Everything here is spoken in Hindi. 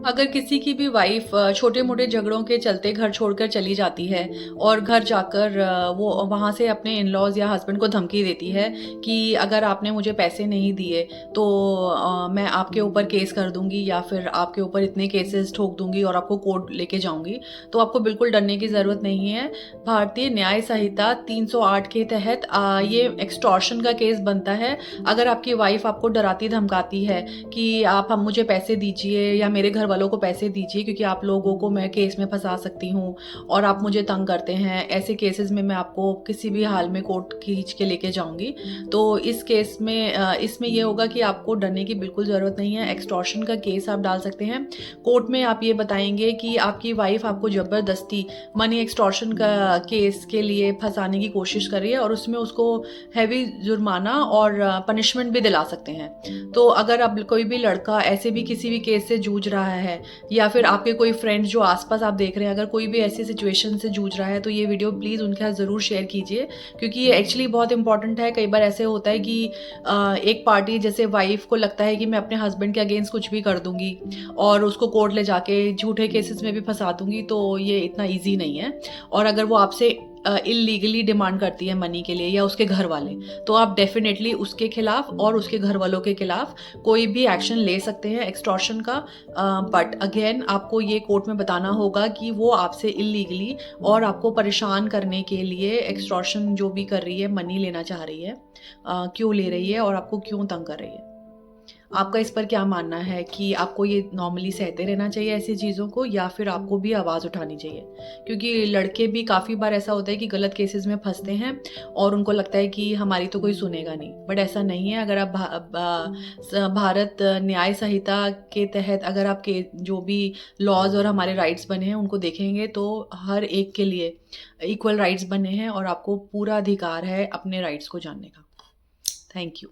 अगर किसी की भी वाइफ छोटे मोटे झगड़ों के चलते घर छोड़कर चली जाती है और घर जाकर वो वहाँ से अपने इन लॉज या हस्बैंड को धमकी देती है कि अगर आपने मुझे पैसे नहीं दिए तो मैं आपके ऊपर केस कर दूंगी या फिर आपके ऊपर इतने केसेस ठोक दूंगी और आपको कोर्ट लेके जाऊंगी, तो आपको बिल्कुल डरने की ज़रूरत नहीं है। भारतीय न्याय संहिता 308 के तहत ये एक्सटॉर्शन का केस बनता है। अगर आपकी वाइफ आपको डराती धमकाती है कि आप हम मुझे पैसे दीजिए या मेरे घर वालों को पैसे दीजिए क्योंकि आप लोगों को मैं केस में फंसा सकती हूँ और आप मुझे तंग करते हैं, ऐसे केसेस में मैं आपको किसी भी हाल में कोर्ट खींच के लेके जाऊंगी। तो इस केस में इसमें यह होगा कि आपको डरने की बिल्कुल ज़रूरत नहीं है। एक्सटॉर्शन का केस आप डाल सकते हैं। कोर्ट में आप ये बताएंगे कि आपकी वाइफ आपको ज़बरदस्ती मनी एक्सटॉर्शन का केस के लिए फंसाने की कोशिश कर रही है और उसमें उसको हैवी जुर्माना और पनिशमेंट भी दिला सकते हैं। तो अगर अब कोई भी लड़का ऐसे भी किसी भी केस से जूझ रहा है या फिर आपके कोई फ्रेंड्स जो आसपास आप देख रहे हैं अगर कोई भी ऐसी सिचुएशन से जूझ रहा है तो ये वीडियो प्लीज़ उनके साथ ज़रूर शेयर कीजिए, क्योंकि ये एक्चुअली बहुत इंपॉर्टेंट है। कई बार ऐसे होता है कि एक पार्टी जैसे वाइफ को लगता है कि मैं अपने हस्बैंड के अगेंस्ट कुछ भी कर दूंगी और उसको कोर्ट ले जाके झूठे केसेस में भी फंसा दूंगी, तो ये इतना ईजी नहीं है। और अगर वो आपसे इलीगली डिमांड करती है मनी के लिए या उसके घर वाले, तो आप डेफिनेटली उसके खिलाफ और उसके घर वालों के खिलाफ कोई भी एक्शन ले सकते हैं एक्सटॉर्शन का। बट अगेन आपको ये कोर्ट में बताना होगा कि वो आपसे इलीगली और आपको परेशान करने के लिए एक्सटॉर्शन जो भी कर रही है, मनी लेना चाह रही है, क्यों ले रही है और आपको क्यों तंग कर रही है। आपका इस पर क्या मानना है कि आपको ये नॉर्मली सहते रहना चाहिए ऐसी चीज़ों को या फिर आपको भी आवाज़ उठानी चाहिए? क्योंकि लड़के भी काफ़ी बार ऐसा होता है कि गलत केसेस में फंसते हैं और उनको लगता है कि हमारी तो कोई सुनेगा नहीं, बट ऐसा नहीं है। अगर आप भारत न्याय संहिता के तहत अगर आप के जो भी लॉज और हमारे राइट्स बने हैं उनको देखेंगे तो हर एक के लिए इक्वल राइट्स बने हैं और आपको पूरा अधिकार है अपने राइट्स को जानने का। Thank you.